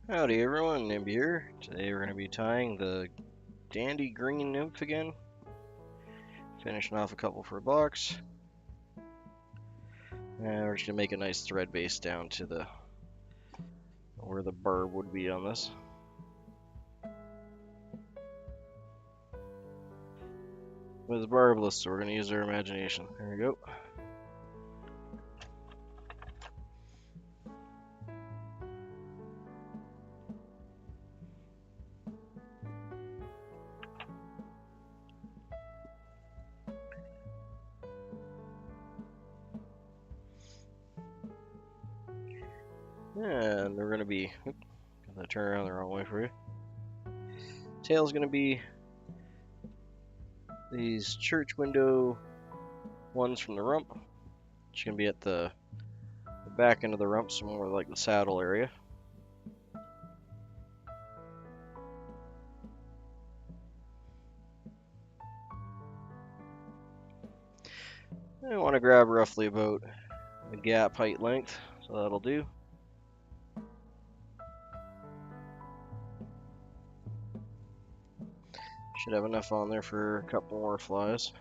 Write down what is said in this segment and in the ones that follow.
Howdy everyone, Nimby here. Today we're going to be tying the Dandy Green Nymph again. Finishing off a couple for a box. And we're just going to make a nice thread base down to the where the barb would be on this. With barbless, so we're going to use our imagination. There we go. And we're going to be, got that turn around the wrong way for you. Tail's going to be these church window ones from the rump. It's going to be at the back end of the rump, so more like the saddle area. I want to grab roughly about a gap height length, so that'll do. Should have enough on there for a couple more flies.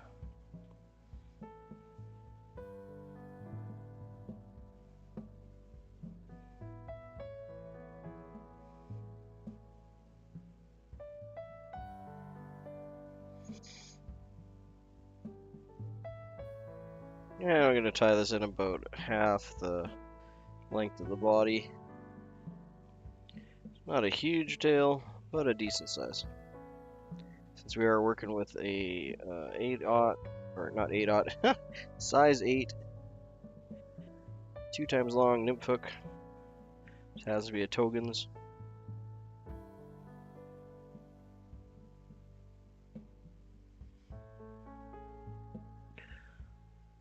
Yeah, I'm going to tie this in about half the length of the body. Not a huge tail, but a decent size. Since we are working with a 8/0, or not 8/0, size 8, 2 times long nymph hook. It has to be a Togans.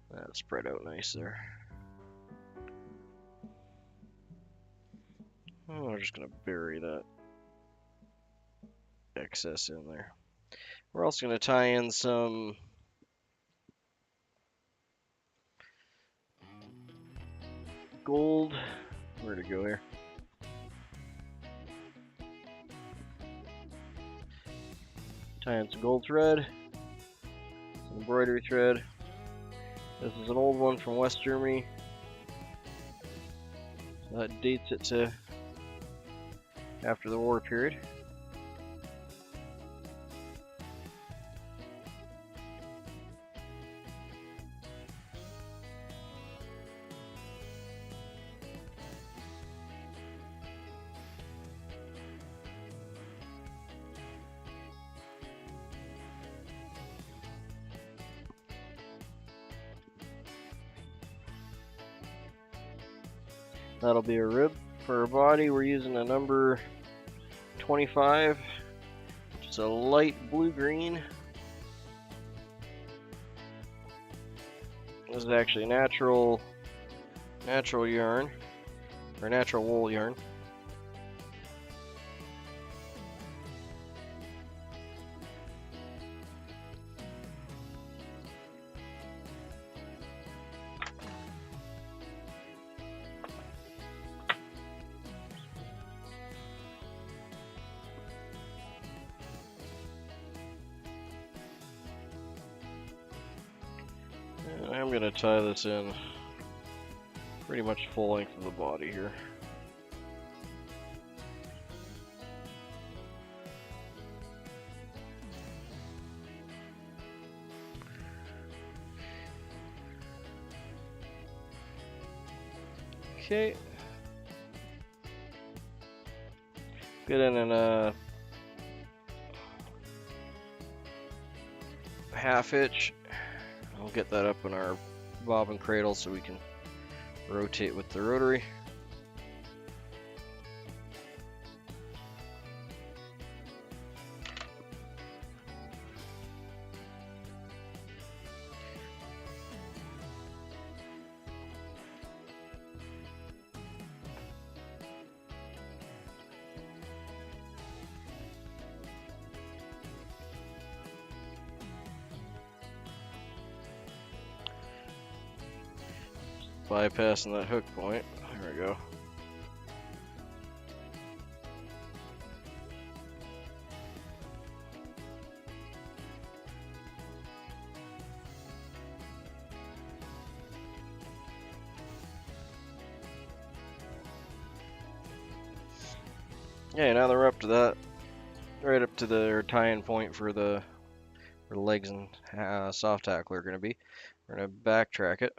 That spread out nice there. Oh, we're just going to bury that excess in there. We're also going to tie in some gold. Where'd it go here? Tie in some gold thread, some embroidery thread. This is an old one from West Germany. So that dates it to after the war period. That'll be a rib. For our body, we're using a number 25, which is a light blue-green. This is actually natural yarn, or natural wool yarn. I'm going to tie this in pretty much full length of the body here. Okay. Get in a half hitch. I'll get that up in our bobbin cradle so we can rotate with the rotary. Bypassing that hook point. There we go. Yeah, now that we're up to that, right up to the tie-in point for the legs and soft tackle are going to be. We're going to backtrack it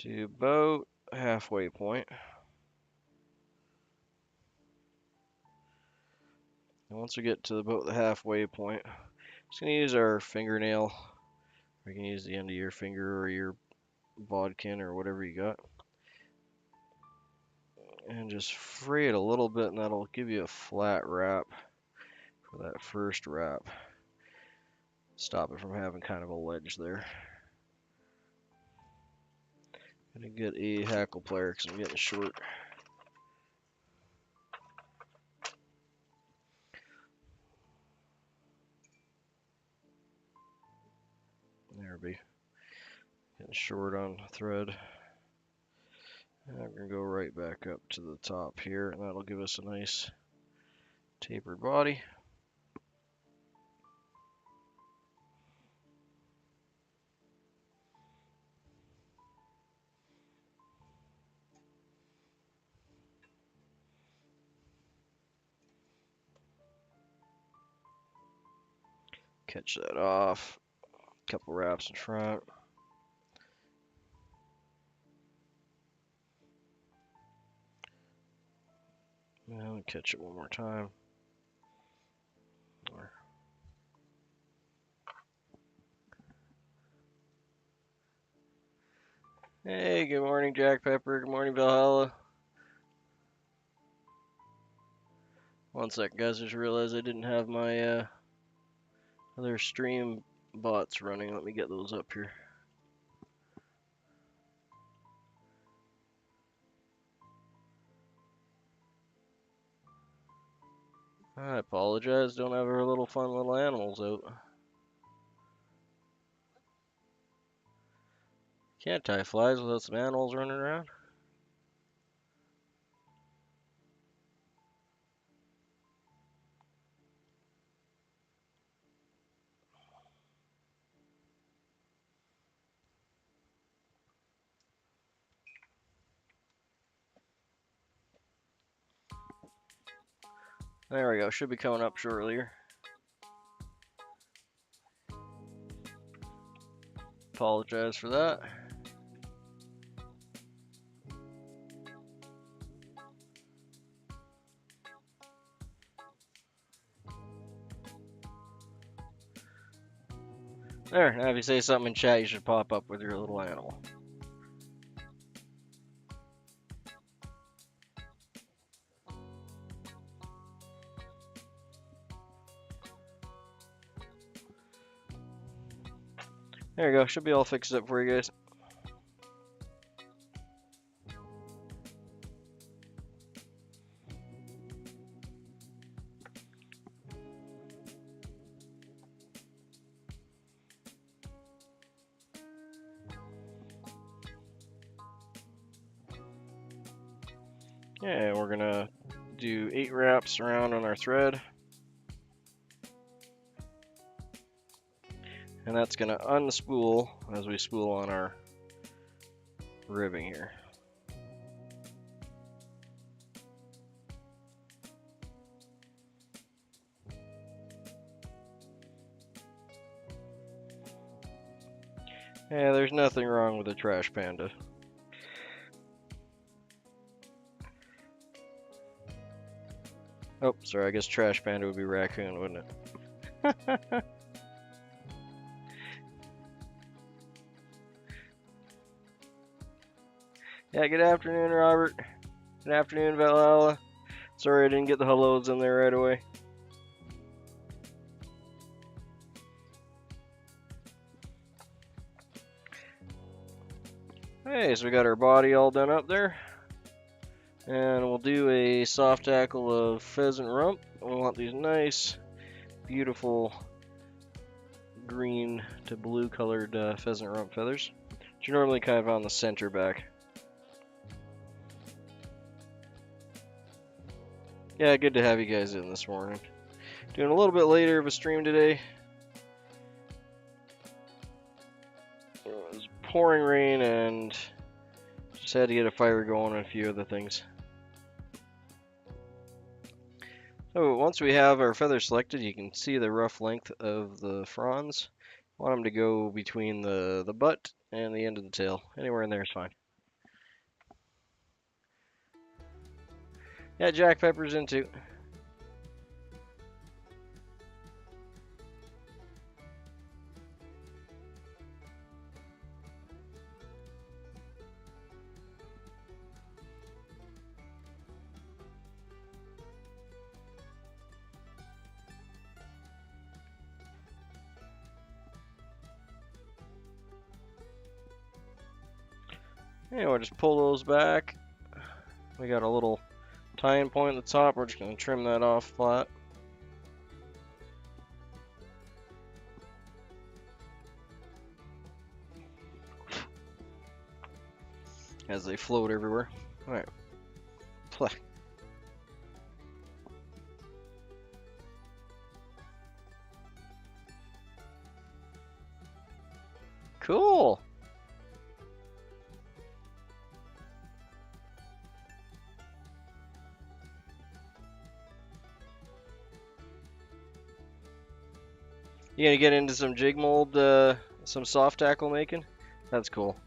to about halfway point. And once we get to about the halfway point, just going to use our fingernail. We can use the end of your finger or your bodkin or whatever you got. And just fray it a little bit, and that'll give you a flat wrap for that first wrap. Stop it from having kind of a ledge there. Gonna get a hackle plier because I'm getting short. There we be. Getting short on thread. And I'm gonna go right back up to the top here, and that'll give us a nice tapered body. Catch that off. Couple wraps in front. And catch it one more time. Hey, good morning, Jack Pepper. Good morning, Valhalla. One second, guys. Just realized I didn't have my other stream bots running. Let me get those up here. I apologize. Don't have our little fun little animals out. Can't tie flies without some animals running around. There we go. Should be coming up shortly here. Apologize for that. There, now if you say something in chat, you should pop up with your little animal. There you go. Should be all fixed up for you guys. Yeah, we're gonna do 8 wraps around on our thread. And that's gonna unspool as we spool on our ribbing here. Yeah, there's nothing wrong with a trash panda. Oh, sorry, I guess trash panda would be raccoon, wouldn't it? Yeah, good afternoon, Robert. Good afternoon, Valhalla. Sorry I didn't get the hellos in there right away. Hey, so we got our body all done up there. And we'll do a soft tackle of pheasant rump. We want these nice, beautiful green to blue colored pheasant rump feathers. Which are normally kind of on the center back. Yeah, good to have you guys in this morning. Doing a little bit later of a stream today. It was pouring rain and just Just had to get a fire going on a few other things. So once we have our feathers selected, you can see the rough length of the fronds. Want them to go between the butt and the end of the tail. Anywhere in there is fine. Yeah, jack pepper's in too. Anyway, we'll just pull those back. We got a little tying point at the top. We're just going to trim that off flat. As they float everywhere. Alright. Play. Cool! You gonna get into some jig mold, some soft tackle making? That's cool.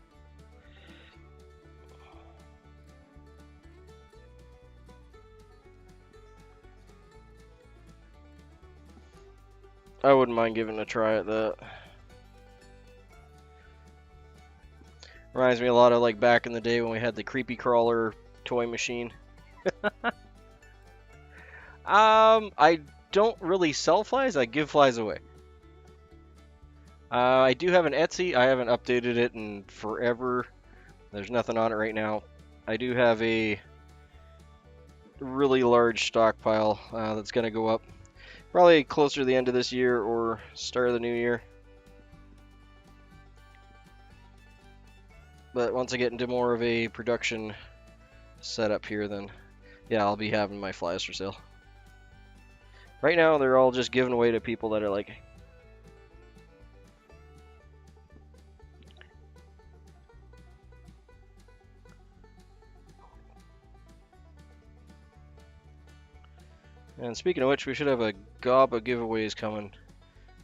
I wouldn't mind giving it a try at that. Reminds me a lot of like back in the day when we had the creepy crawler toy machine. I don't really sell flies, I give flies away. I do have an Etsy. I haven't updated it in forever. There's nothing on it right now. I do have a really large stockpile that's going to go up probably closer to the end of this year or start of the new year. But once I get into more of a production setup here, then yeah, I'll be having my flies for sale. Right now, they're all just given away to people that are like, and speaking of which, we should have a gob of giveaways coming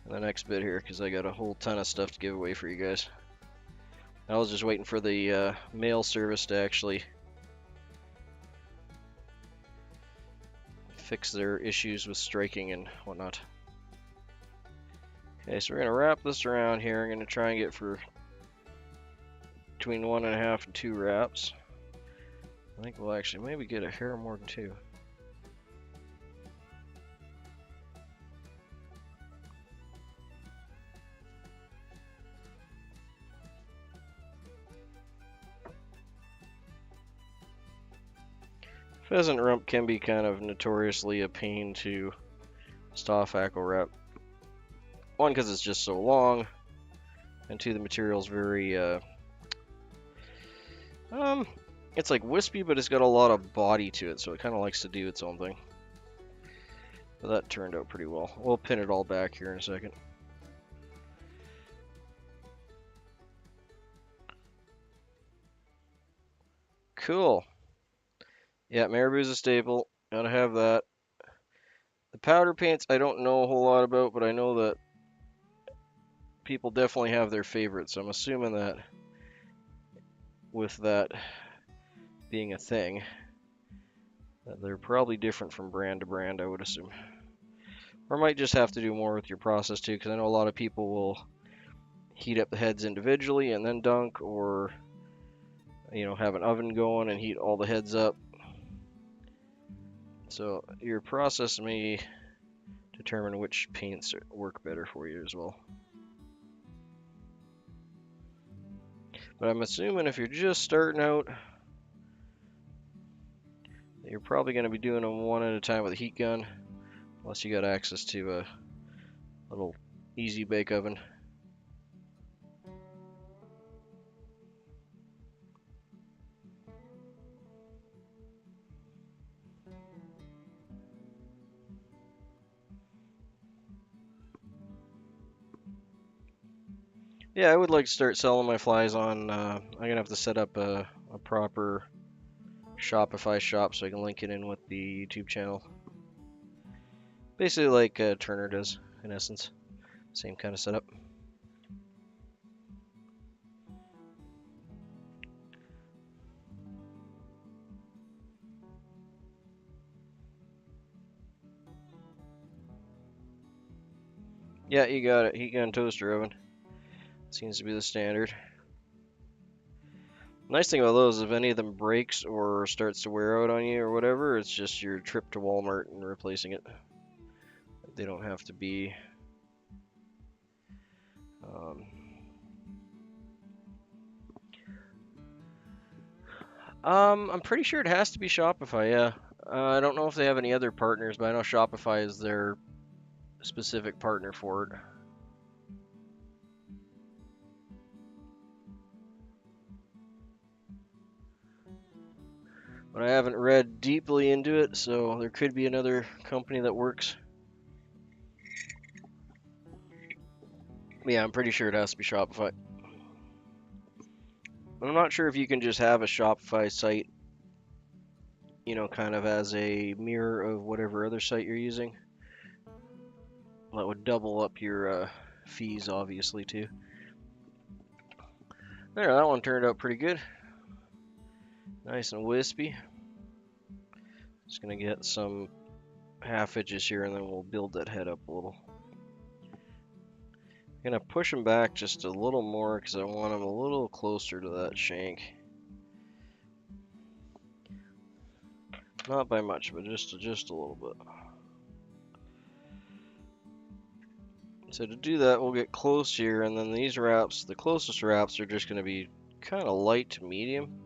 in the next bit here, because I got a whole ton of stuff to give away for you guys. I was just waiting for the mail service to actually fix their issues with striking and whatnot. Okay, so we're going to wrap this around here. I'm going to try and get for between 1.5 and 2 wraps. I think we'll actually maybe get a hair more than 2. Pheasant rump can be kind of notoriously a pain to staff hackle wrap. One, because it's just so long, and two, the material's very, it's like wispy, but it's got a lot of body to it, so it kind of likes to do its own thing. But that turned out pretty well. We'll pin it all back here in a second. Cool. Yeah, Marabou's a staple. Gotta have that. The powder paints I don't know a whole lot about, but I know that people definitely have their favorites. So I'm assuming that with that being a thing, that they're probably different from brand to brand, I would assume. Or might just have to do more with your process too, because I know a lot of people will heat up the heads individually and then dunk, or you know, have an oven going and heat all the heads up. So your process may determine which paints work better for you as well. But I'm assuming if you're just starting out, you're probably going to be doing them one at a time with a heat gun, unless you got access to a little easy bake oven. Yeah, I would like to start selling my flies on, I'm going to have to set up a proper Shopify shop so I can link it in with the YouTube channel. Basically like Turner does, in essence. Same kind of setup. Yeah, you got it. Heat gun toaster oven. Seems to be the standard. Nice thing about those, if any of them breaks or starts to wear out on you or whatever, it's just your trip to Walmart and replacing it. They don't have to be I'm pretty sure it has to be Shopify, yeah. I don't know if they have any other partners, but I know Shopify is their specific partner for it. But I haven't read deeply into it, so there could be another company that works. Yeah, I'm pretty sure it has to be Shopify. I'm not sure if you can just have a Shopify site, you know, kind of as a mirror of whatever other site you're using. That would double up your fees, obviously, too. There, that one turned out pretty good. Nice and wispy. Just gonna get some half edges here and then we'll build that head up a little. Gonna push him back just a little more because I want him a little closer to that shank. Not by much, but just a little bit. So to do that, we'll get close here, and then these wraps, the closest wraps are just going to be kind of light to medium.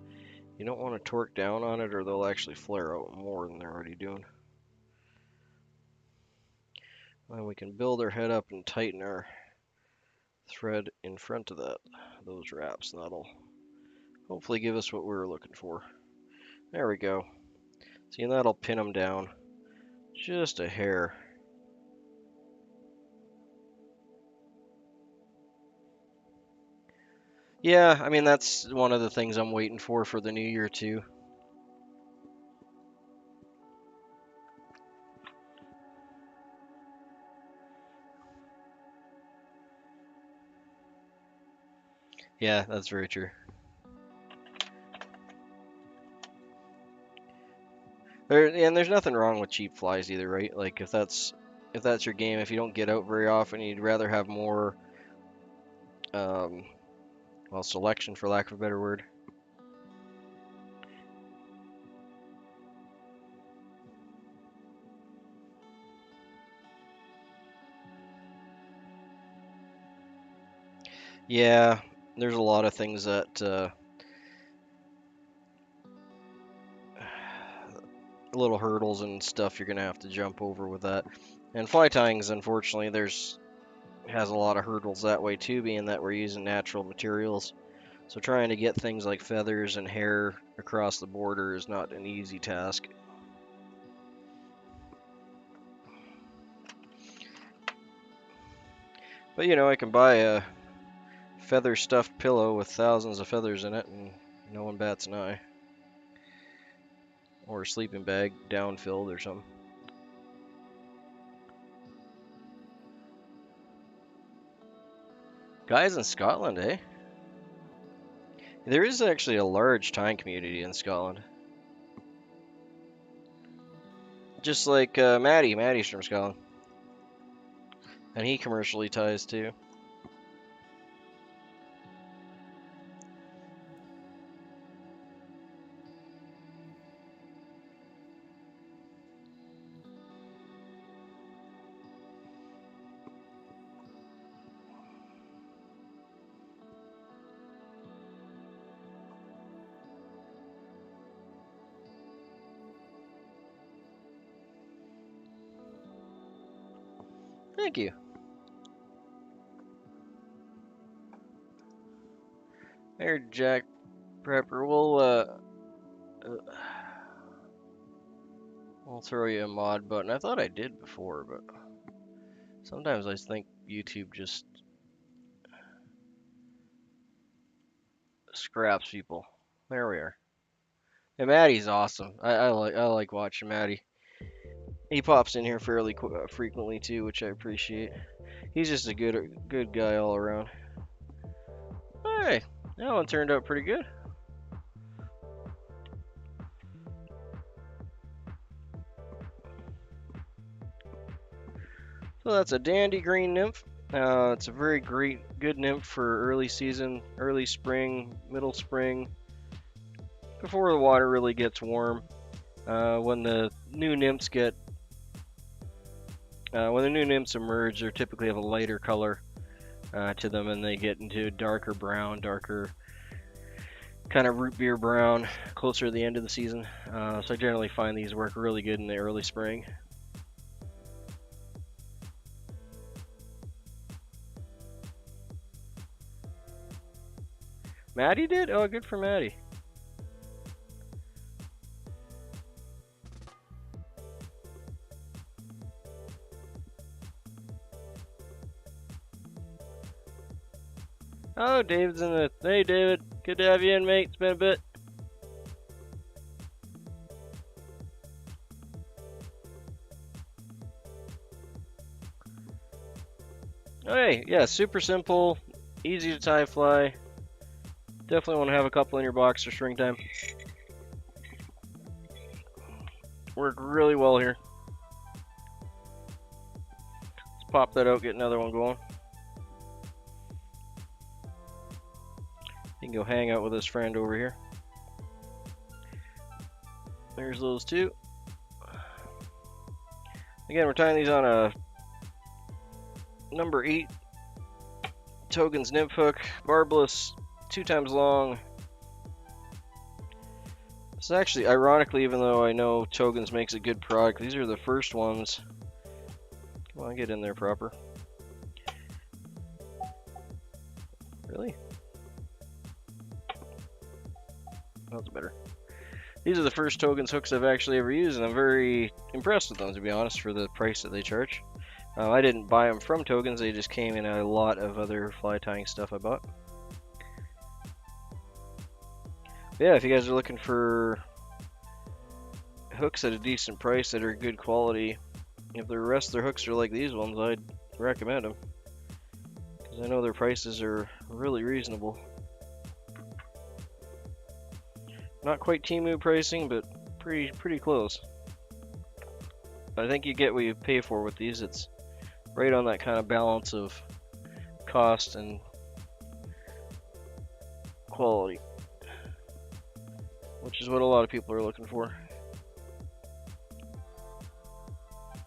You don't want to torque down on it or they'll actually flare out more than they're already doing. And we can build our head up and tighten our thread in front of those wraps, and that'll hopefully give us what we were looking for. There we go. See, and that'll pin them down just a hair. Yeah, I mean, that's one of the things I'm waiting for the new year, too. Yeah, that's very true. And there's nothing wrong with cheap flies either, right? Like if that's your game, if you don't get out very often, you'd rather have more, well, selection for lack of a better word. Yeah, there's a lot of things that little hurdles and stuff you're gonna have to jump over with that. And fly tying's unfortunately has a lot of hurdles that way too, being that we're using natural materials. So trying to get things like feathers and hair across the border is not an easy task. But you know, I can buy a feather stuffed pillow with thousands of feathers in it and no one bats an eye. Or a sleeping bag down-filled or something. Guys in Scotland, eh? There is actually a large tying community in Scotland. Just like Maddie's from Scotland. And he commercially ties too. Thank you. There, Jack Prepper. We'll throw you a mod button. I thought I did before, but sometimes I think YouTube just scraps people. There we are. And Maddie's awesome. I like watching Maddie. He pops in here fairly frequently too, which I appreciate. He's just a good guy all around. Hey, that one turned out pretty good. So that's a Dandy Green Nymph. It's a very good nymph for early season, early spring, middle spring, before the water really gets warm. When the new nymphs emerge, they typically have a lighter color to them, and they get into darker brown, darker kind of root beer brown closer to the end of the season. So I generally find these work really good in the early spring. Maddie did? Oh, good for Maddie. Oh, David's in the... Hey, David. Good to have you in, mate. It's been a bit. Hey, yeah, super simple. Easy to tie fly. Definitely want to have a couple in your box for string time. Work really well here. Let's pop that out, get another one going. He can go hang out with his friend over here. There's those two. Again, we're tying these on a number 8 Togen's nymph hook, barbless, 2 times long. This is actually, ironically, even though I know Togen's makes a good product, these are the first ones. Come on, get in there proper. Really? That's better. These are the first Togen's hooks I've actually ever used, and I'm very impressed with them, to be honest, for the price that they charge. I didn't buy them from Togen's, they just came in a lot of other fly tying stuff I bought. Yeah, if you guys are looking for hooks at a decent price that are good quality, if the rest of their hooks are like these ones, I'd recommend them. Because I know their prices are really reasonable. Not quite Temu pricing, but pretty close. But I think you get what you pay for with these. It's right on that kind of balance of cost and quality, which is what a lot of people are looking for.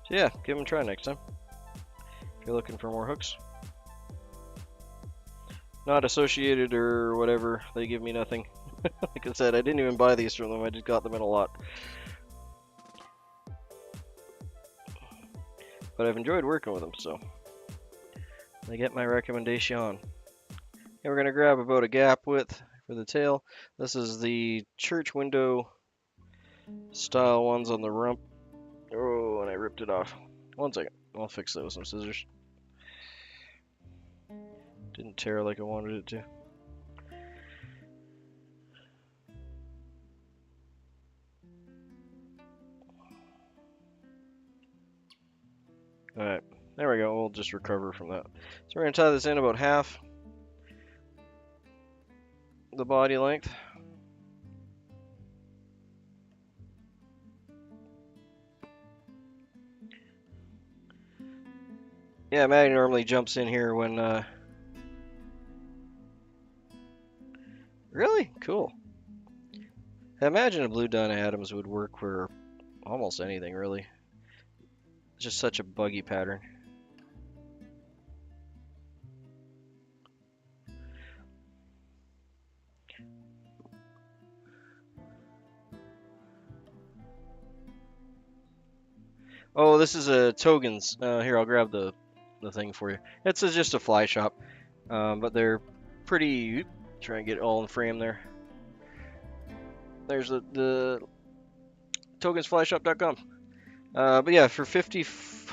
So yeah, give them a try next time if you're looking for more hooks. Not associated or whatever, they give me nothing. Like I said, I didn't even buy these from them, I just got them in a lot. But I've enjoyed working with them, so they get my recommendation. And we're going to grab about a gap width for the tail. This is the church window style ones on the rump. Oh, and I ripped it off. One second, I'll fix that with some scissors. Didn't tear like I wanted it to. Alright, there we go. We'll just recover from that. So we're going to tie this in about half the body length. Yeah, Maddie normally jumps in here when... Really? Cool. I imagine a blue Dun Adams would work for almost anything, really. It's just such a buggy pattern. Oh, this is a Togen's. Here, I'll grab the thing for you. It's just a fly shop, but they're pretty... Try and get it all in frame there. There's the togensflyshop.com. But yeah, for 50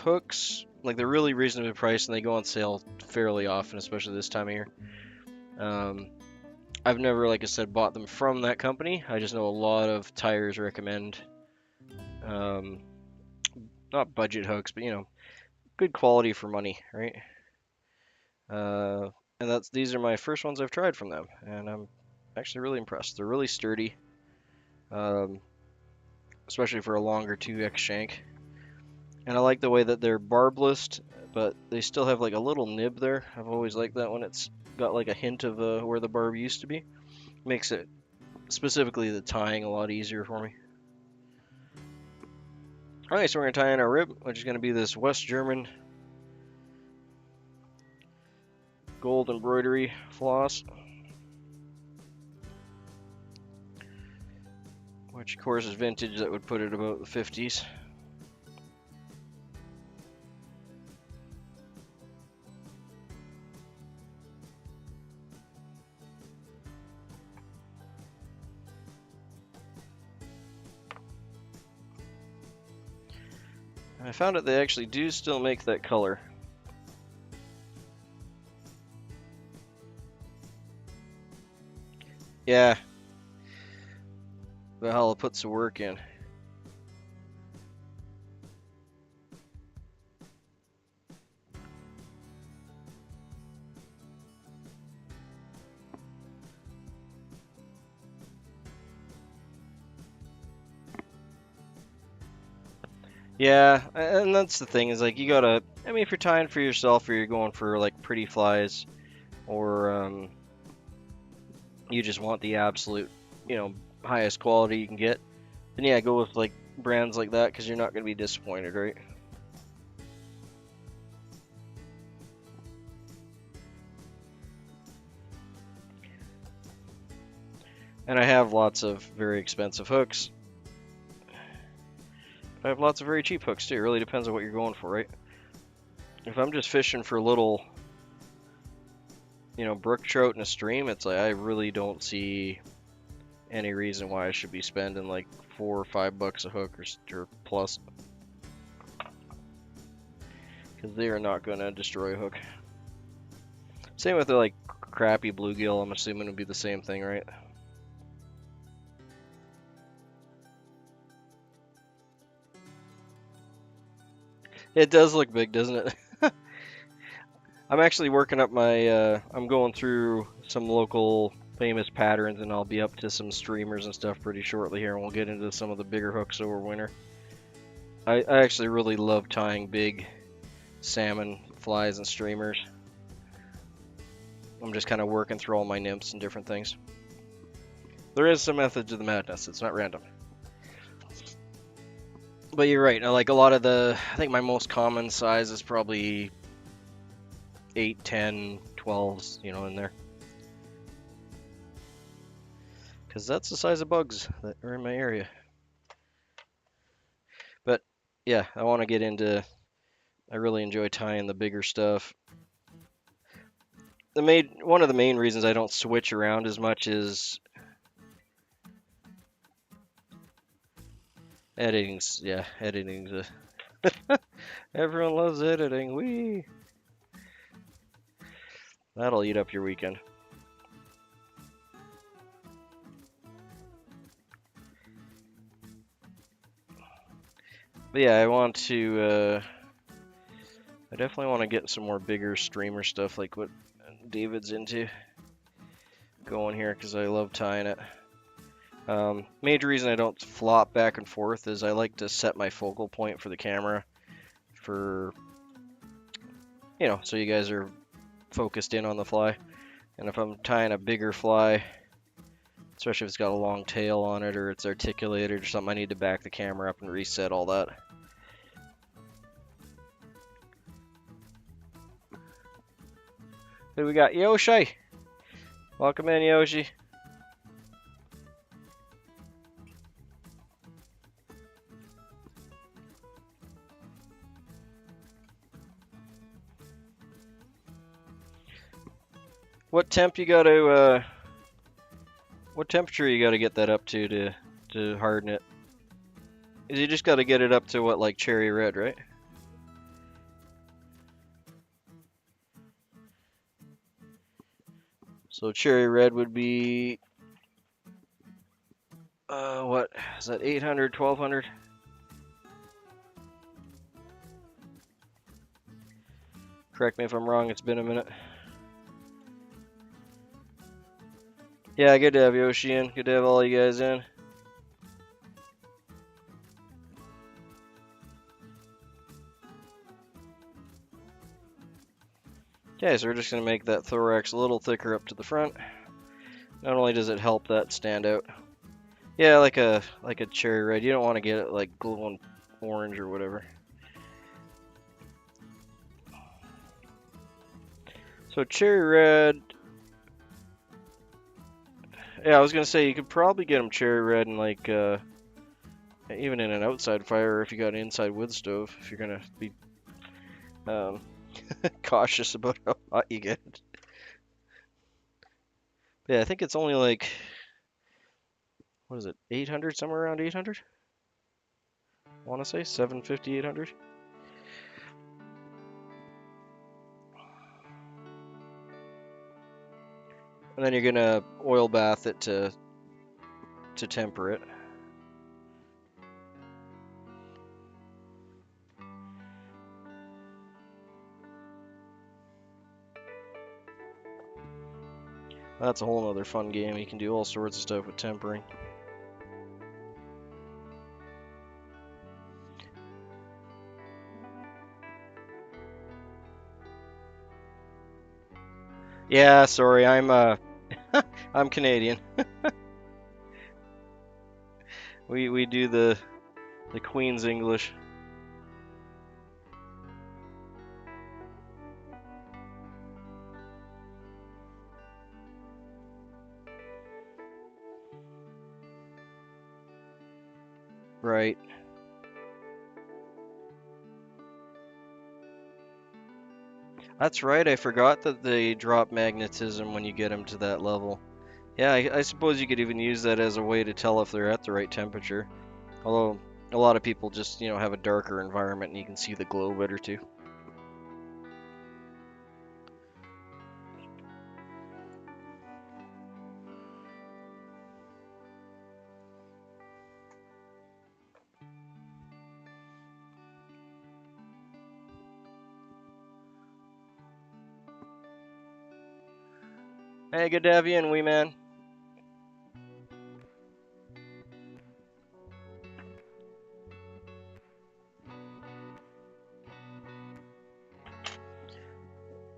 hooks, like they're really reasonably priced and they go on sale fairly often, especially this time of year. I've never, like I said, bought them from that company. I just know a lot of tires recommend, um, not budget hooks, but good quality for money, right? And these are my first ones I've tried from them, and I'm actually really impressed. They're really sturdy, um, especially for a longer 2X shank. And I like the way that they're barbless, but they still have like a little nib there. I've always liked that when it's got like a hint of where the barb used to be. Makes it, specifically the tying, a lot easier for me. Alright, so we're going to tie in our rib, which is going to be this West German gold embroidery floss. Which of course is vintage, that would put it about the 50s. I found that they actually do still make that color. Yeah. Valhalla puts the work in. Yeah, and that's the thing, is like you gotta, I mean, if you're tying for yourself or you're going for like pretty flies, or you just want the absolute, highest quality you can get, then yeah, go with like brands like that, because you're not gonna be disappointed, right? And I have lots of very expensive hooks. I have lots of very cheap hooks too. It really depends on what you're going for, right? If I'm just fishing for little, brook trout in a stream, it's like I really don't see any reason why I should be spending like $4 or $5 a hook or plus, because they are not going to destroy a hook. Same with the like crappy bluegill. I'm assuming it would be the same thing, right? It does look big, doesn't it? I'm actually working up my, I'm going through some local famous patterns, and I'll be up to some streamers and stuff pretty shortly here, and we'll get into some of the bigger hooks over winter. I actually really love tying big salmon flies and streamers. I'm just kind of working through all my nymphs and different things. There is some method to the madness, it's not random. But you're right, like a lot of I think my most common size is probably 8, 10, 12s, in there. Because that's the size of bugs that are in my area. But yeah, I want to get into, I really enjoy tying the bigger stuff. One of the main reasons I don't switch around as much is editing's everyone loves editing. Whee! That'll eat up your weekend. But yeah, I definitely want to get some more bigger streamer stuff like what David's into going here, because I love tying it. Major reason I don't flop back and forth is I like to set my focal point for the camera for, so you guys are focused in on the fly. And if I'm tying a bigger fly, especially if it's got a long tail on it or it's articulated or something, I need to back the camera up and reset all that. Who we got? Yoshi! Welcome in, Yoshi. What temp you got to, what temperature you got to get that up to harden it? Is you just got to get it up to what, like cherry red, right? So cherry red would be, what is that, 800, 1200? Correct me if I'm wrong, it's been a minute. Yeah, good to have Yoshi in. Good to have all you guys in. Okay, so we're just going to make that thorax a little thicker up to the front. Not only does it help that stand out. Yeah, like a cherry red. You don't want to get it like glowing orange or whatever. So cherry red. Yeah, I was gonna say you could probably get them cherry red and like even in an outside fire, or if you got an inside wood stove, if you're gonna be cautious about how hot you get it. Yeah, I think it's only like, what is it, 800, somewhere around 800? I want to say 750, 800. And then you're gonna oil bath it to temper it. That's a whole other fun game. You can do all sorts of stuff with tempering. Yeah, sorry, I'm Canadian. We do the Queen's English. Right. That's right, I forgot that they drop magnetism when you get them to that level. Yeah, I suppose you could even use that as a way to tell if they're at the right temperature. Although, a lot of people just, have a darker environment and you can see the glow better too. Hey, good to have you in, wee man.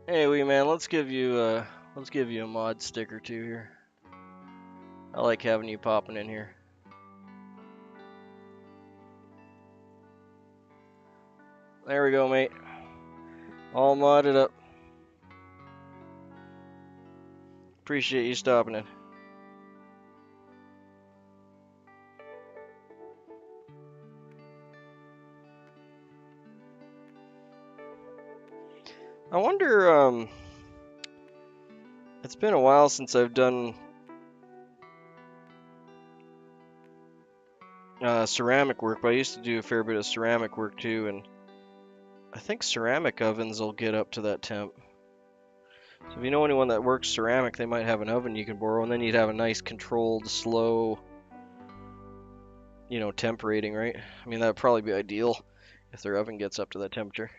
Hey, wee man, let's give you a mod stick or two here. I like having you popping in here. There we go, mate. All modded up. Appreciate you stopping in. I wonder, it's been a while since I've done ceramic work, but I used to do a fair bit of ceramic work too, and I think ceramic ovens will get up to that temp. So if you know anyone that works ceramic, they might have an oven you can borrow, and then you'd have a nice controlled, slow, temp rating, right? I mean, that would probably be ideal if their oven gets up to that temperature.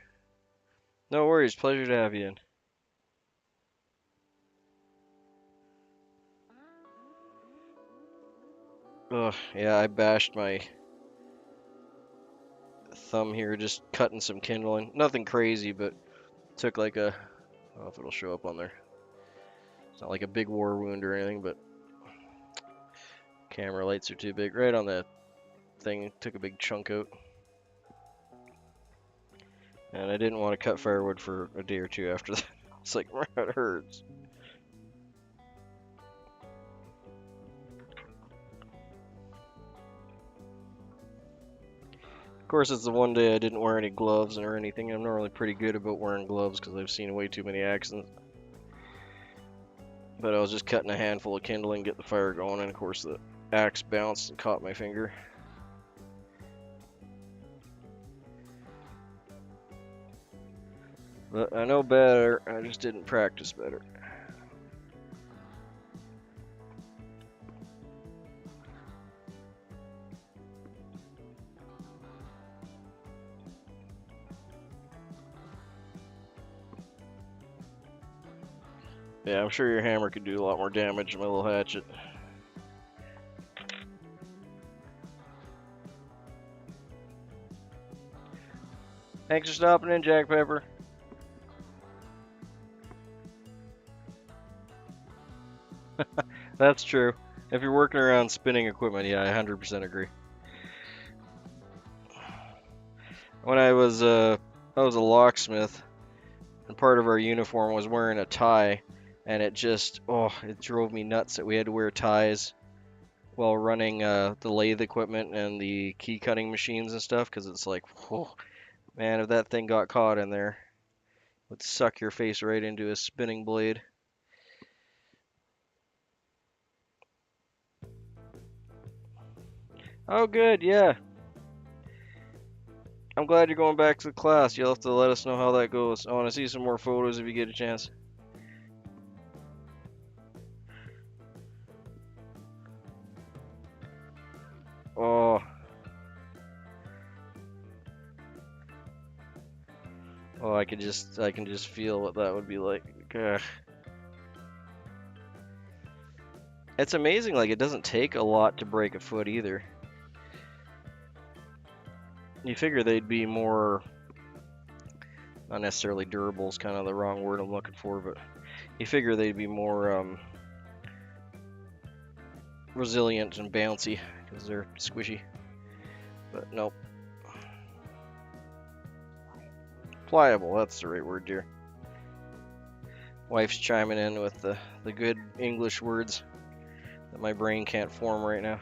No worries, pleasure to have you in. Ugh, yeah, I bashed my thumb here just cutting some kindling. Nothing crazy, but took like a, I don't know if it'll show up on there. It's not like a big war wound or anything, but camera lights are too big. Right on the thing, took a big chunk out. And I didn't want to cut firewood for a day or two after that. It's like, it hurts. Of course, it's the one day I didn't wear any gloves or anything. I'm normally pretty good about wearing gloves because I've seen way too many accidents. But I was just cutting a handful of kindling, get the fire going, and of course the axe bounced and caught my finger. But I know better, I just didn't practice better. Yeah, I'm sure your hammer could do a lot more damage than my little hatchet. Thanks for stopping in, Jack Pepper. That's true. If you're working around spinning equipment, yeah, I 100% agree. When I was a locksmith, and part of our uniform was wearing a tie, and it just, oh, it drove me nuts that we had to wear ties while running the lathe equipment and the key cutting machines and stuff, because it's like, oh, man, if that thing got caught in there, it would suck your face right into a spinning blade. Oh, good, yeah. I'm glad you're going back to the class. You'll have to let us know how that goes. I want to see some more photos if you get a chance. Oh, oh, I can just feel what that would be like. Ugh. It's amazing, like it doesn't take a lot to break a foot either. You figure they'd be more, not necessarily durable is kind of the wrong word I'm looking for, but you figure they'd be more resilient and bouncy because they're squishy. But nope. Pliable, that's the right word, dear. Wife's chiming in with the good English words that my brain can't form right now.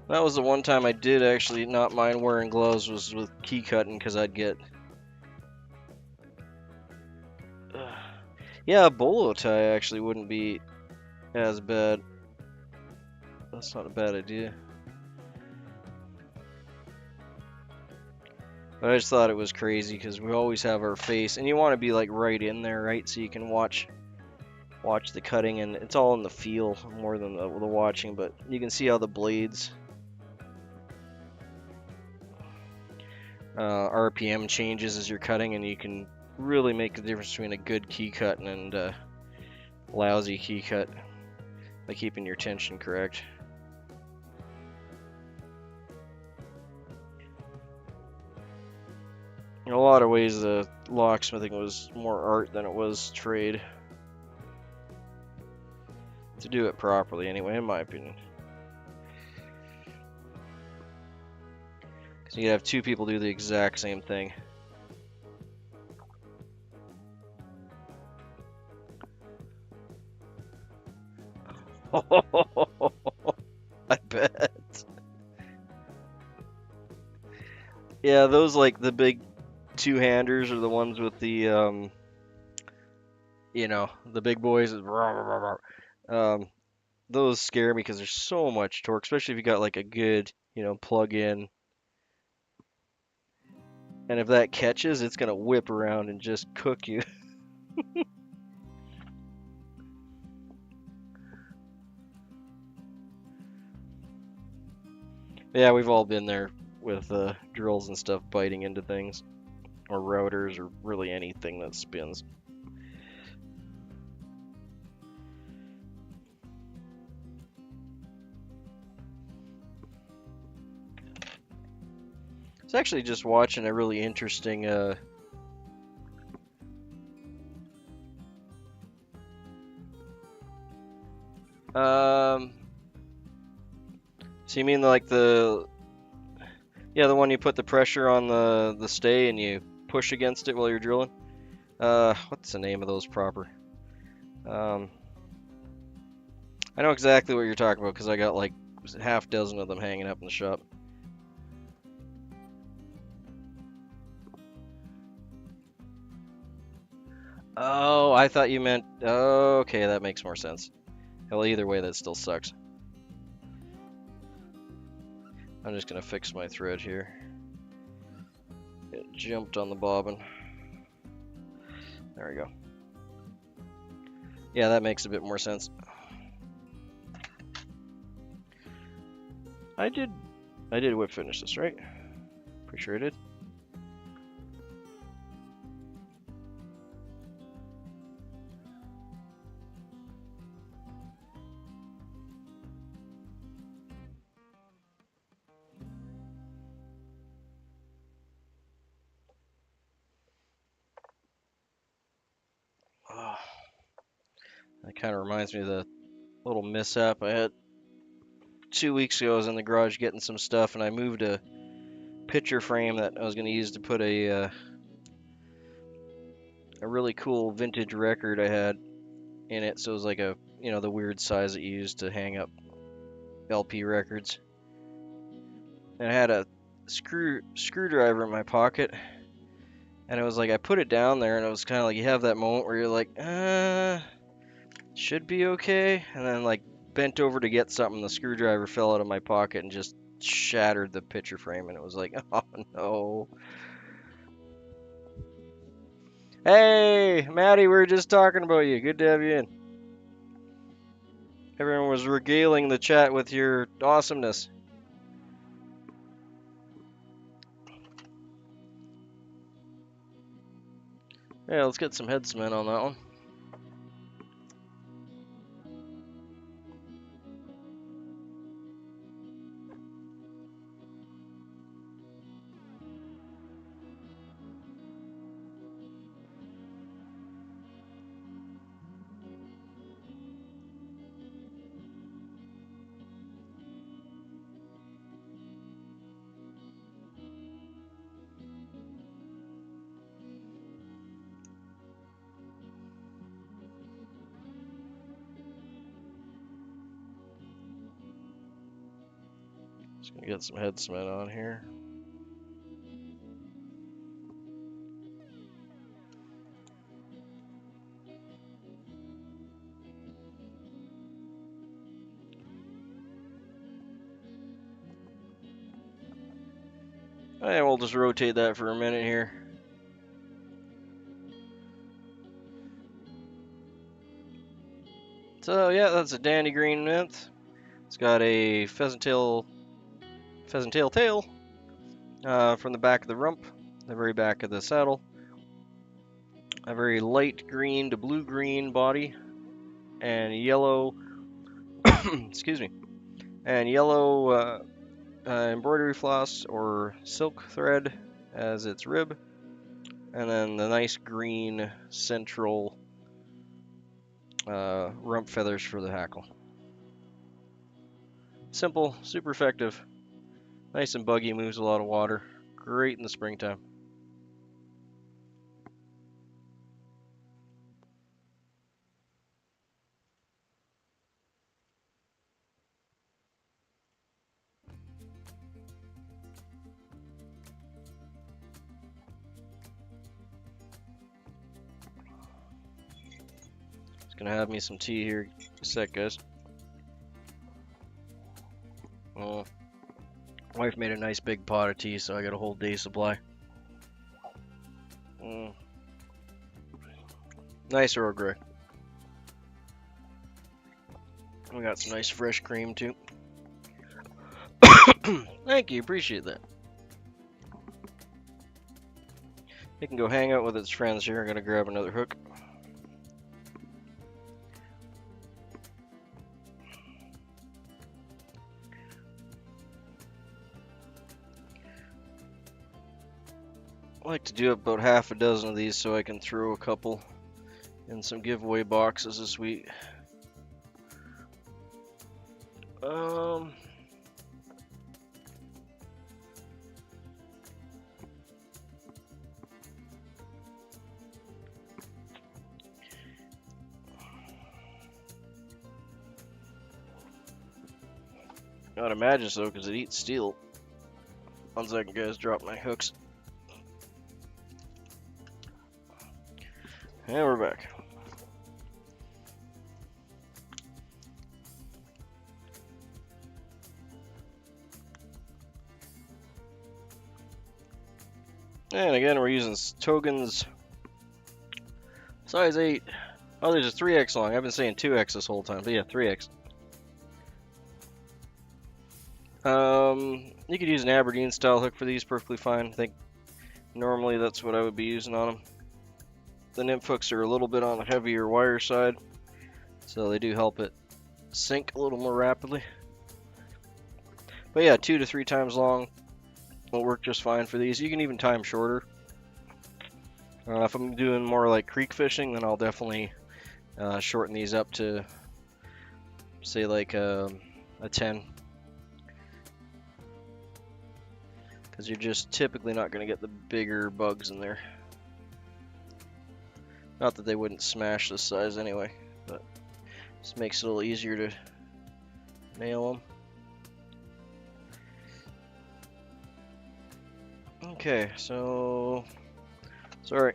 That was the one time I did actually not mind wearing gloves, was with key cutting, because I'd get... Yeah, a bolo tie actually wouldn't be as bad. That's not a bad idea. But I just thought it was crazy because we always have our face, and you want to be like right in there, right? So you can watch the cutting, and it's all in the feel more than the watching. But you can see how the blades RPM changes as you're cutting, and you can really make the difference between a good key cut and lousy key cut by keeping your tension correct. In a lot of ways, the locksmithing was more art than it was trade. To do it properly, anyway, in my opinion. Because you could have two people do the exact same thing. I bet. Yeah, those like the big two-handers are the ones with the you know, the big boys. Those scare me because there's so much torque, especially if you got like a good, plug-in. And if that catches, it's gonna whip around and just cook you. Yeah, we've all been there with drills and stuff biting into things, or routers, or really anything that spins. It's actually just watching a really interesting so you mean like the one you put the pressure on the stay and you push against it while you're drilling? What's the name of those proper? I know exactly what you're talking about because I got like half dozen of them hanging up in the shop. Oh, I thought you meant... Oh, okay, that makes more sense. Well, either way, that still sucks. I'm just gonna fix my thread here. It jumped on the bobbin. There we go. Yeah, that makes a bit more sense. I did whip finish this, right? Pretty sure I did. Oh, that kind of reminds me of the little mishap I had 2 weeks ago. I was in the garage getting some stuff, and I moved a picture frame that I was going to use to put a really cool vintage record I had in it. So it was like a, the weird size that you use to hang up LP records. And I had a screwdriver in my pocket, and it was like I put it down there, and it was kind of like you have that moment where you're like, should be okay, and then like bent over to get something, the screwdriver fell out of my pocket and just shattered the picture frame, and it was like, oh no. Hey, Maddie, we were just talking about you. Good to have you in. Everyone was regaling the chat with your awesomeness. Yeah, let's get some head cement on that one. Just gonna get some head cement on here. And we'll just rotate that for a minute here. So yeah, that's a Dandy Green Nymph. It's got a pheasant tail tail from the back of the rump, the very back of the saddle. A very light green to blue green body, and yellow. Excuse me. And yellow embroidery floss or silk thread as its rib, and then the nice green central rump feathers for the hackle. Simple, super effective, nice and buggy, moves a lot of water, great in the springtime. Just gonna have me some tea here in a sec, guys. Well, wife made a nice big pot of tea, so I got a whole day's supply. Nice Earl Grey. We got some nice fresh cream too. Thank you, appreciate that. It can go hang out with its friends here. I'm gonna grab another hook. I like to do about half a dozen of these so I can throw a couple in some giveaway boxes this week. I'd imagine so, because it eats steel. 1 second, guys, drop my hooks. And we're back. And again, we're using Togen's size 8. Oh, there's a 3X long. I've been saying 2X this whole time, but yeah, 3X. You could use an Aberdeen style hook for these perfectly fine. I think normally that's what I would be using on them. The nymph hooks are a little bit on the heavier wire side, so they do help it sink a little more rapidly. But yeah, 2 to 3 times long will work just fine for these. You can even time shorter. If I'm doing more like creek fishing, then I'll definitely shorten these up to, say, like a 10. Because you're just typically not going to get the bigger bugs in there. Not that they wouldn't smash this size anyway, but just makes it a little easier to nail them. Okay, so sorry.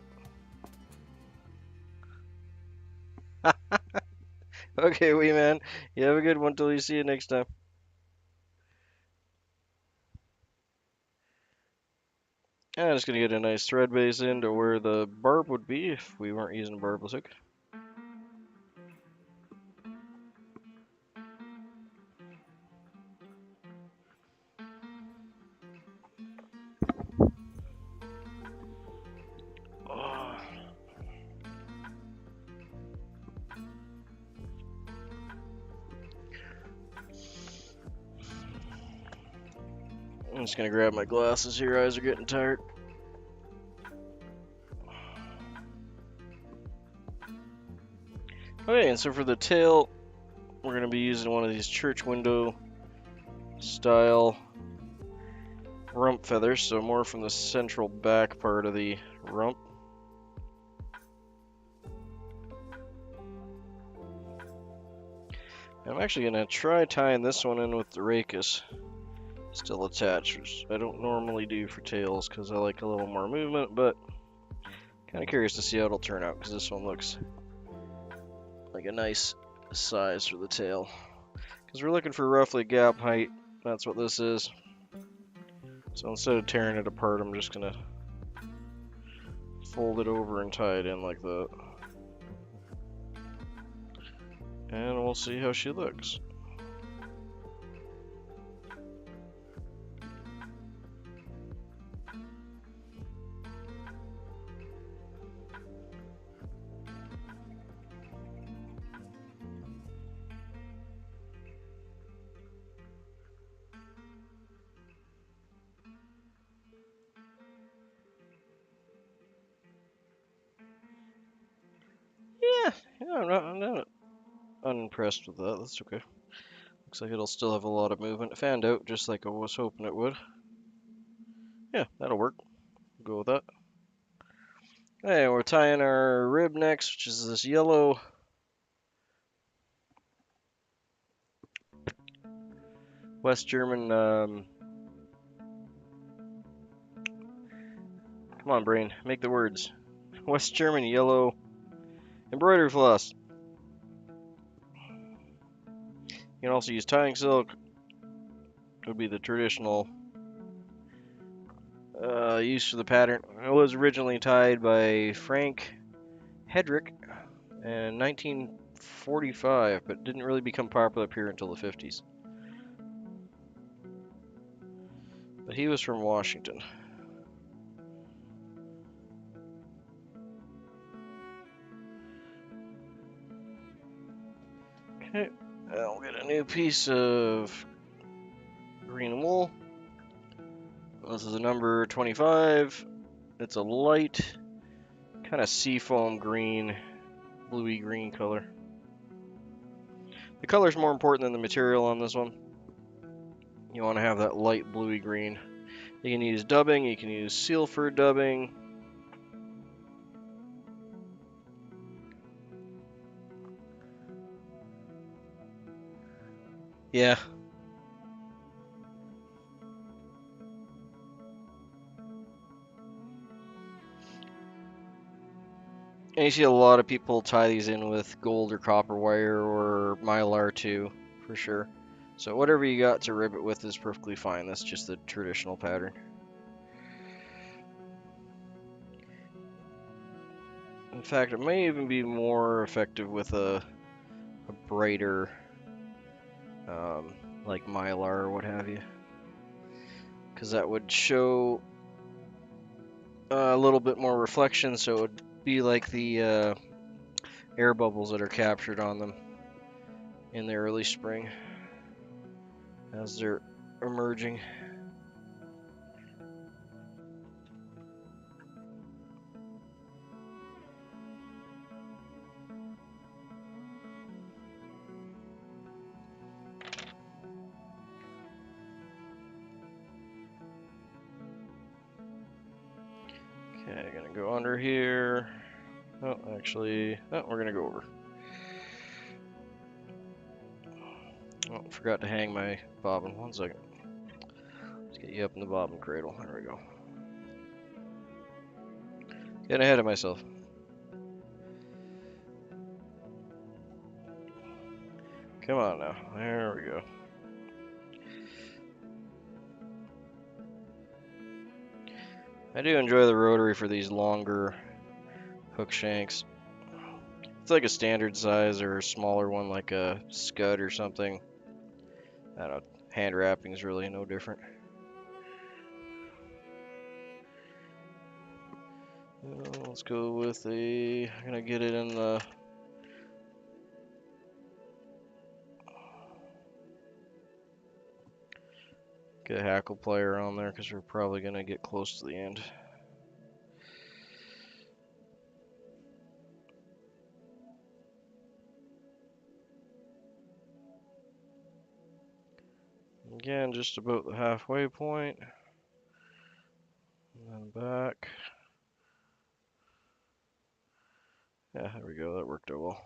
Okay, wee man. You have a good one till you see you next time. I'm just gonna get a nice thread base into where the barb would be if we weren't using a barbless hook. I'm just gonna grab my glasses. Your eyes are getting tired. Okay, and so for the tail, we're gonna be using one of these church window style rump feathers, so more from the central back part of the rump. I'm actually gonna try tying this one in with the rachis still attached, which I don't normally do for tails because I like a little more movement, but kind of curious to see how it'll turn out because this one looks like a nice size for the tail. Because we're looking for roughly gap height, that's what this is. So instead of tearing it apart, I'm just gonna fold it over and tie it in like that. And we'll see how she looks. Yeah, I'm not unimpressed with that. That's okay. Looks like it'll still have a lot of movement. It fanned out just like I was hoping it would. Yeah, that'll work. We'll go with that. Okay, we're tying our rib next, which is this yellow West German. Come on, brain, make the words. West German yellow embroidery floss. You can also use tying silk. It would be the traditional use for the pattern. It was originally tied by Frank Hedrick in 1945, but didn't really become popular up here until the 50s. But he was from Washington. Okay, I'll get a new piece of green wool. This is a number 25. It's a light, kind of seafoam green, bluey green color. The color is more important than the material on this one. You want to have that light bluey green. You can use dubbing, you can use seal fur dubbing. Yeah. And you see a lot of people tie these in with gold or copper wire or mylar too, for sure. So whatever you got to rib it with is perfectly fine. That's just the traditional pattern. In fact, it may even be more effective with a brighter, like mylar or what have you, because that would show a little bit more reflection, so it would be like the air bubbles that are captured on them in the early spring as they're emerging. Okay, gonna go under here. Oh, actually, oh, we're gonna go over. Oh, forgot to hang my bobbin. 1 second. Let's get you up in the bobbin cradle. There we go. Getting ahead of myself. Come on now. There we go. I do enjoy the rotary for these longer hook shanks. It's like a standard size or a smaller one like a scud or something. I don't know. Hand wrapping is really no different. Let's go with I'm gonna get it in the get a hackle plier on there because we're probably gonna get close to the end. Again, just about the halfway point. And then back. Yeah, there we go. That worked out well.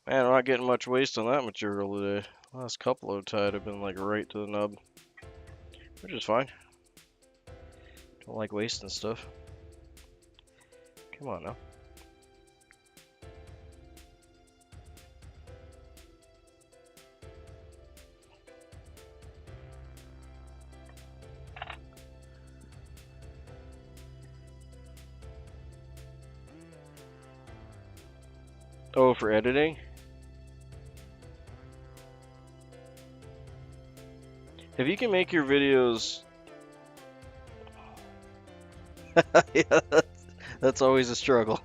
Man, I'm not getting much waste on that material today. Last couple of tide have been like right to the nub, which is fine. Don't like wasting stuff. Come on now. Oh, for editing? If you can make your videos... yeah, that's always a struggle.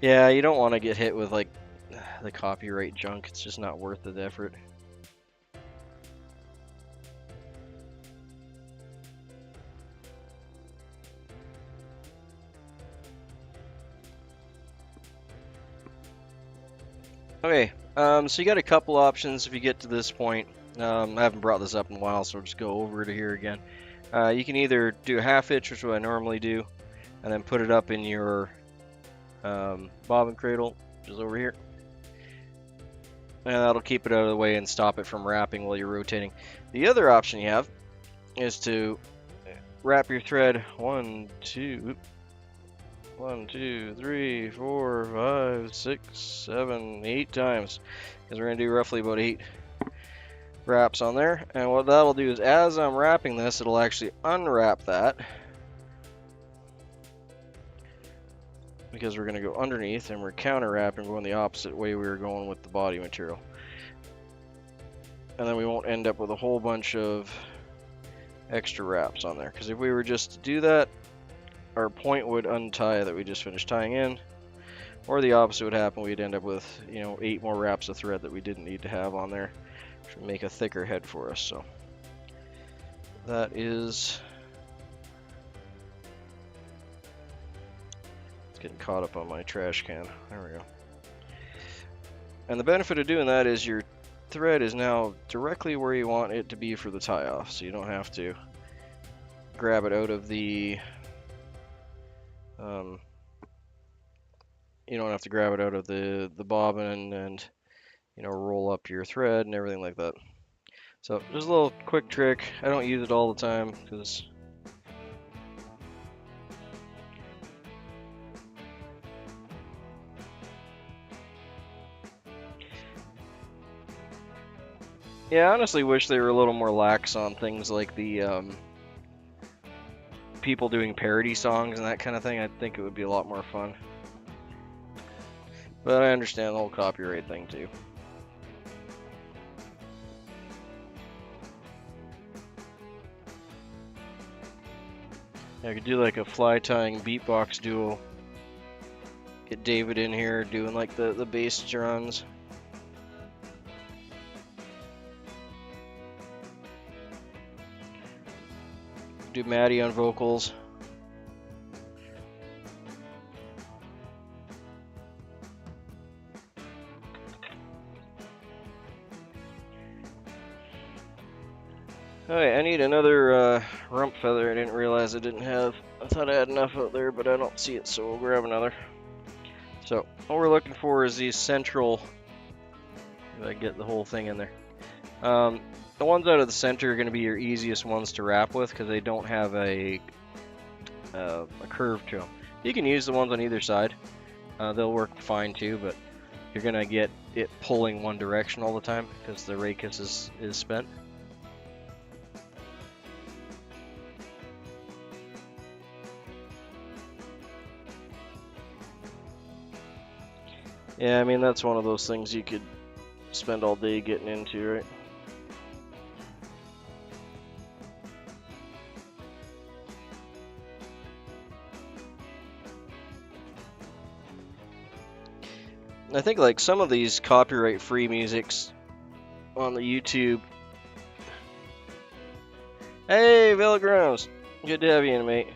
Yeah, you don't want to get hit with like the copyright junk. It's just not worth the effort. Okay, so you got a couple options if you get to this point. I haven't brought this up in a while, so I'll just go over it here again. You can either do a half hitch, which is what I normally do, and then put it up in your bobbin cradle, which is over here. And that'll keep it out of the way and stop it from wrapping while you're rotating. The other option you have is to wrap your thread 1, 2, 3, 4, 5, 6, 7, 8 times, because we're going to do roughly about 8 wraps on there. And what that'll do is, as I'm wrapping this, it'll actually unwrap that, because we're going to go underneath and we're counter wrapping, going the opposite way we were going with the body material. And then we won't end up with a whole bunch of extra wraps on there, because if we were just to do that, our point would untie that we just finished tying in, or the opposite would happen. We'd end up with, you know, 8 more wraps of thread that we didn't need to have on there, which would make a thicker head for us. So that is... It's getting caught up on my trash can. There we go. And the benefit of doing that is your thread is now directly where you want it to be for the tie off, so you don't have to grab it out of the bobbin and you know, roll up your thread and everything like that. So just a little quick trick. I don't use it all the time because Yeah, I honestly wish they were a little more lax on things like the people doing parody songs and that kind of thing. I think it would be a lot more fun. But I understand the whole copyright thing too. I could do like a fly tying beatbox duo. Get David in here doing like the bass drums. Do Maddie on vocals. Alright, I need another rump feather. I didn't realize I didn't have. I thought I had enough out there, but I don't see it, so we'll grab another. So, what we're looking for is these central. If I get the whole thing in there. The ones out of the center are going to be your easiest ones to wrap with because they don't have a curve to them. You can use the ones on either side. They'll work fine too, but you're going to get it pulling one direction all the time because the rachis is spent. Yeah, I mean, that's one of those things you could spend all day getting into, right? I think like some of these copyright-free musics on the YouTube. Hey, Villagrams! Good to have you in, mate.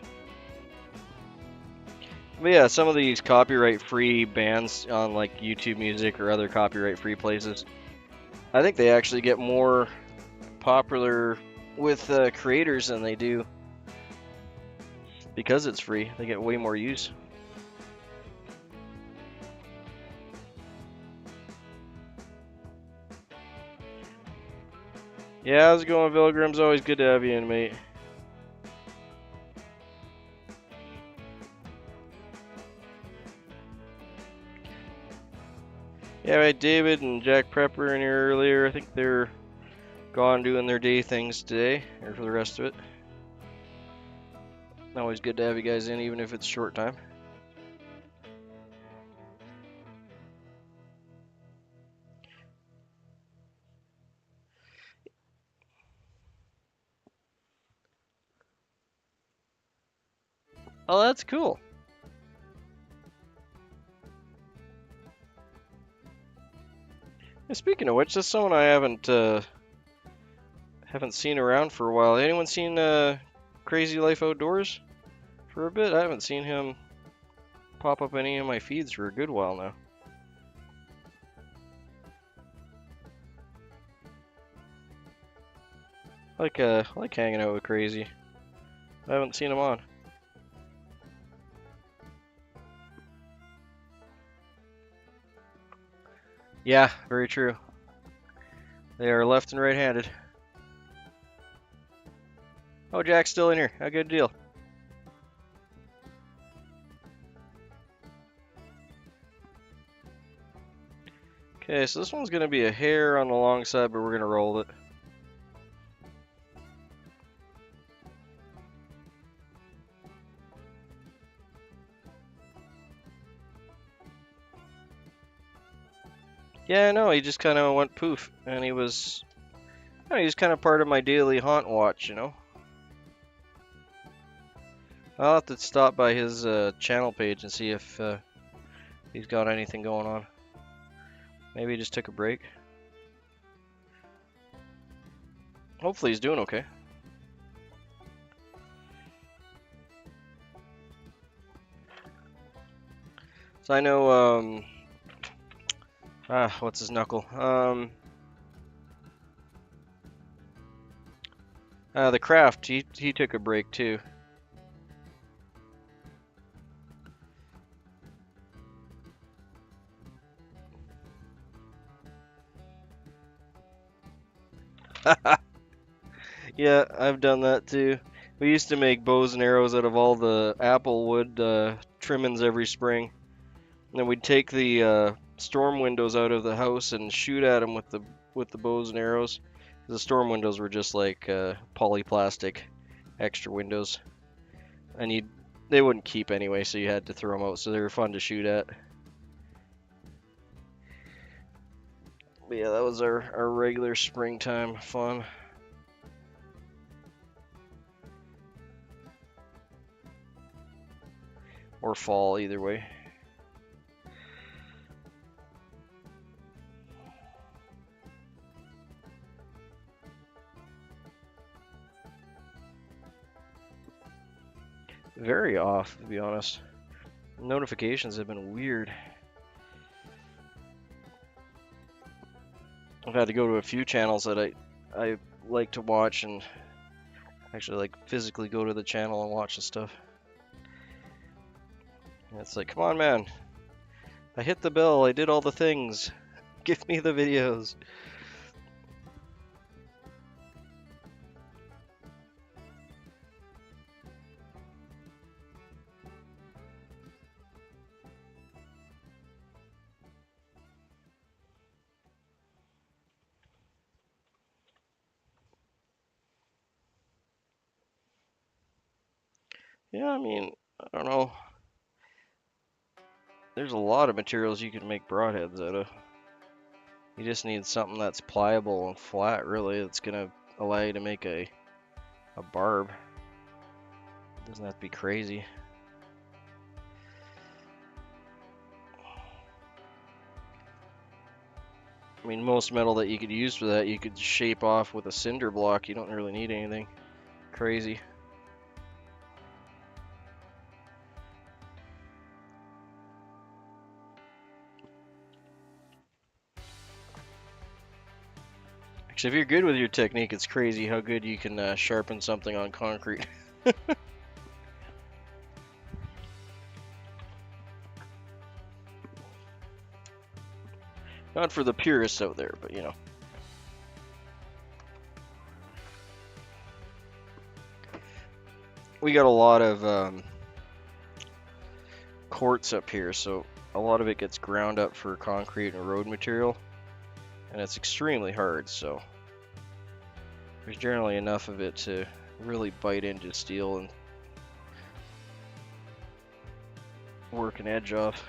But yeah, some of these copyright-free bands on like YouTube Music or other copyright-free places, I think they actually get more popular with creators than they do because it's free. They get way more use. Yeah, how's it going, Vilgrim's? Always good to have you in, mate. Yeah, right, David and Jack Prepper in here earlier. I think they're gone doing their day things today, or for the rest of it. Always good to have you guys in, even if it's short time. Oh, that's cool. And speaking of which, that's someone I haven't seen around for a while. Anyone seen Crazy Life Outdoors for a bit? I haven't seen him pop up any of my feeds for a good while now. I like hanging out with Crazy. I haven't seen him on. Yeah, very true. They are left and right-handed. Oh, Jack's still in here. A good deal. Okay, so this one's going to be a hair on the long side, but we're going to roll it. Yeah, no, he just kind of went poof, and he was kind of part of my daily haunt watch, you know. I'll have to stop by his channel page and see if he's got anything going on. Maybe he just took a break. Hopefully he's doing okay. So I know, what's his knuckle? The Craft, he took a break too. Yeah, I've done that too. We used to make bows and arrows out of all the apple wood trimmings every spring. And then we'd take the storm windows out of the house and shoot at them with the with the bows and arrows. The storm windows were just like polyplastic extra windows, and they wouldn't keep anyway, so you had to throw them out. So they were fun to shoot at. But yeah, that was our regular springtime fun. Or fall, either way. Very off, to be honest. Notifications have been weird. I've had to go to a few channels that I like to watch and actually like physically go to the channel and watch the stuff. And it's like, come on, man. I hit the bell. I did all the things. Give me the videos. Yeah, I mean, I don't know. There's a lot of materials you can make broadheads out of. You just need something that's pliable and flat, really. That's gonna allow you to make a barb. It doesn't have to be crazy. I mean, most metal that you could use for that, you could shape off with a cinder block. You don't really need anything crazy. Actually, if you're good with your technique, it's crazy how good you can sharpen something on concrete. Not for the purists out there, but you know. We got a lot of quartz up here, so a lot of it gets ground up for concrete and road material, and it's extremely hard, so there's generally enough of it to really bite into steel and work an edge off.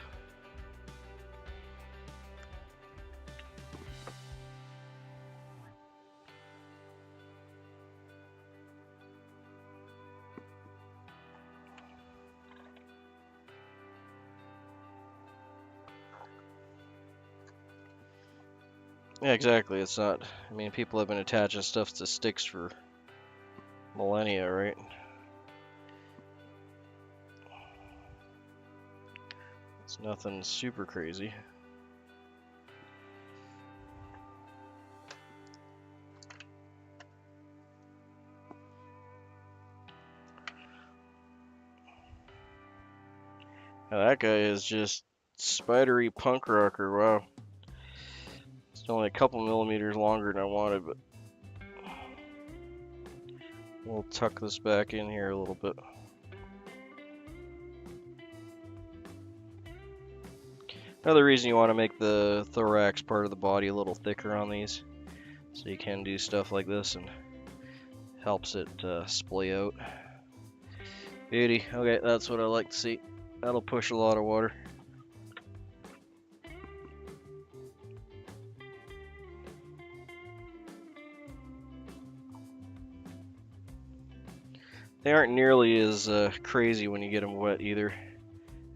Yeah, exactly. It's not. I mean, people have been attaching stuff to sticks for millennia, right? It's nothing super crazy. Now that guy is just spidery punk rocker. Wow. It's only a couple millimeters longer than I wanted, but we'll tuck this back in here a little bit. Another reason you want to make the thorax part of the body a little thicker on these, so you can do stuff like this and helps it splay out. Beauty. Okay, that's what I like to see. That'll push a lot of water. They aren't nearly as crazy when you get them wet either,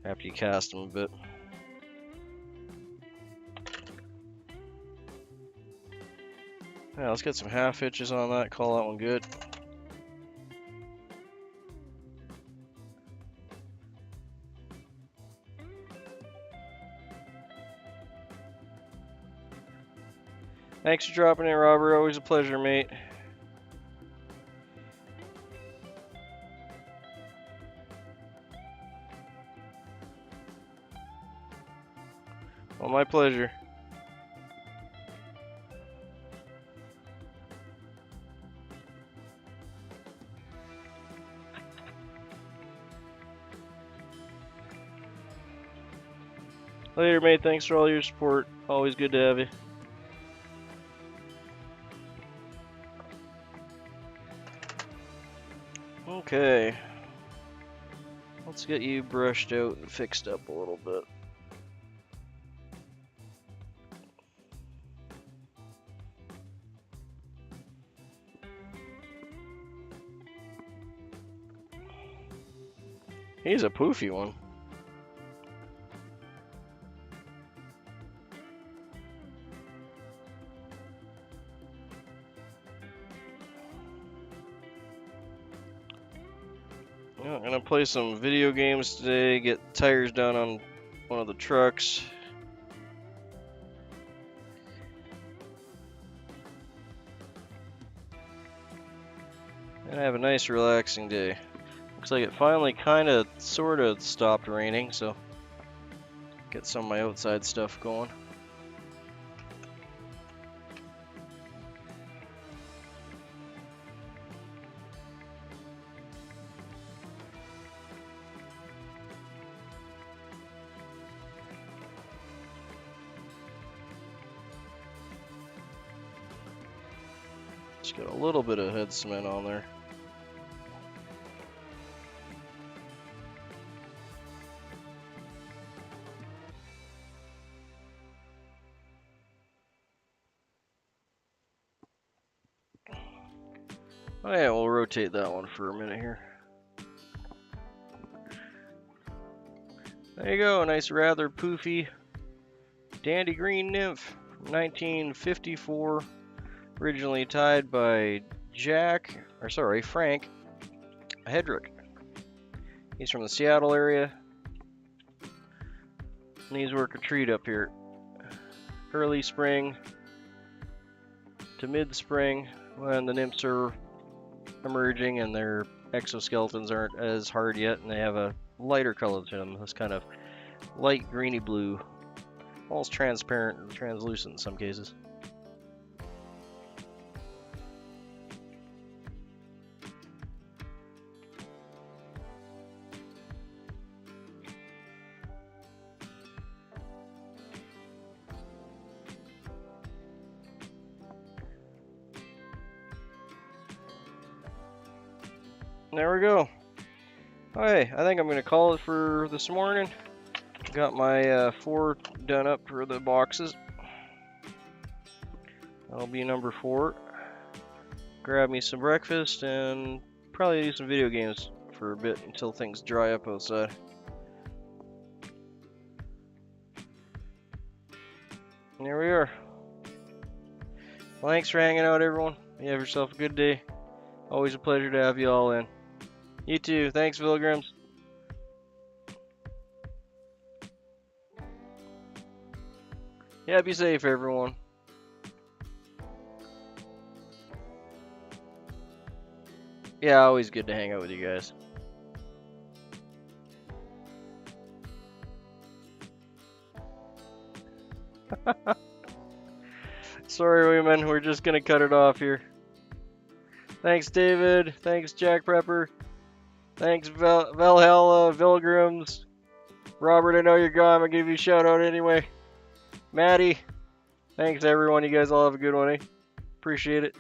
after you cast them a bit. Yeah, let's get some half hitches on that, call that one good. Thanks for dropping in, Robert. Always a pleasure, mate. Well, my pleasure. Later, mate. Thanks for all your support. Always good to have you. Okay. Let's get you brushed out and fixed up a little bit. He's a poofy one. Yeah, I'm gonna play some video games today, get tires done on one of the trucks. And have a nice relaxing day. Looks like it finally kinda sorta stopped raining, so get some of my outside stuff going. Just got a little bit of head cement on there. Oh yeah, we'll rotate that one for a minute here. There you go, a nice rather poofy Dandy Green Nymph from 1954, originally tied by Frank Hedrick. He's from the Seattle area. And these work a treat up here. Early spring to mid-spring when the nymphs are emerging and their exoskeletons aren't as hard yet and they have a lighter color to them. This kind of light greeny blue, almost transparent and translucent in some cases. There we go. Okay, I think I'm going to call it for this morning. Got my 4 done up for the boxes. That'll be number 4. Grab me some breakfast and probably do some video games for a bit until things dry up outside. And there we are. Well, thanks for hanging out, everyone. You have yourself a good day. Always a pleasure to have you all in. You too. Thanks, Vilgrams. Yeah, be safe, everyone. Yeah, always good to hang out with you guys. Sorry, women. We're just gonna cut it off here. Thanks, David. Thanks, Jack Prepper. Thanks, Valhalla, Vilgrams. Robert, I know you're gone. I'm gonna give you a shout out anyway. Maddie. Thanks, everyone. You guys all have a good one, eh? Appreciate it.